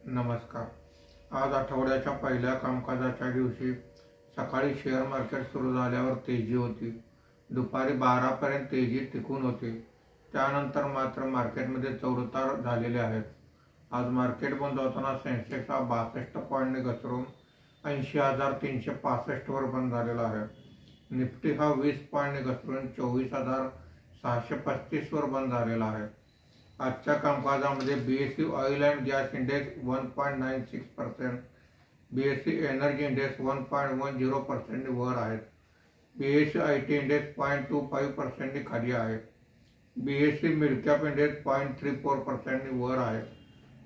नमस्कार. आज आठवड्याच्या पहिल्या कामकाजाच्या दिवशी सकाळी शेअर मार्केट सुरू झाल्यावर तेजी होती. दुपारी 12 पर्यंत तेजी टिकून होती. त्यानंतर मात्र मार्केटमध्ये चढउतार झालेले आहेत. आज मार्केट बंद होताना सेन्सेक्स हा 62 पॉईंटने घसरून 80,365 वर बंद झालेला आहे. निफ्टी हा 20 पॉईंटने घसरून 24,635 वर बंद झालेला आहे. आजच्या कामकाजामध्ये BSE oil and gas index 1.96%, BSE energy index 1.10% वर आहेत. बीएसई आयटी इंडेक्स 0.25% खाली आहे. बीएसई मिड कॅप इंडेक्स 0.34% वर आहे.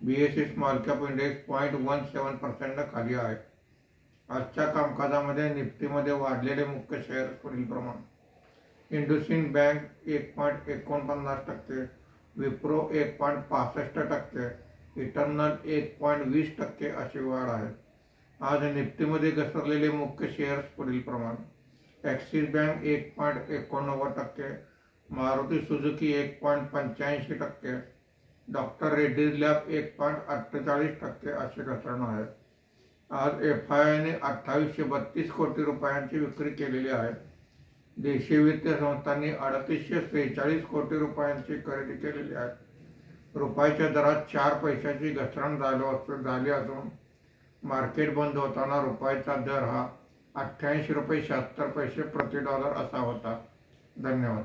बीएसई स्मॉल कॅप इंडेक्स 0.17% खाली आहे. आजच्या कामकाजामध्ये निफ्टीमध्ये वाढलेले मुख्य शेअर पुढीलप्रमाणे: इंडसइंड बँक 1.49%, विप्रो 1.65%, इटर्नल 1.20% अशी वाढ आहे. आज निफ्टीमध्ये घसरलेले मुख्य शेअर्स पुढीलप्रमाणे: axis bank 1.89%, Maruti Suzuki 1.85%, doctor Reddy's lab 1.48% अशी घसरण आहे. आज एफआयआयने 2832 कोटी रुपयांची विक्री केलेली आहे. देशीय वित्तीय संस्थांनी 3846 कोटी रुपयांची खरेदी केलेली आहे. रुपयाच्या दरात 4 पैशाची घसरण झाली असून मार्केट बंद होताना रुपयाचा दर हा 88.76 रुपये प्रति डॉलर असा होता. धन्यवाद.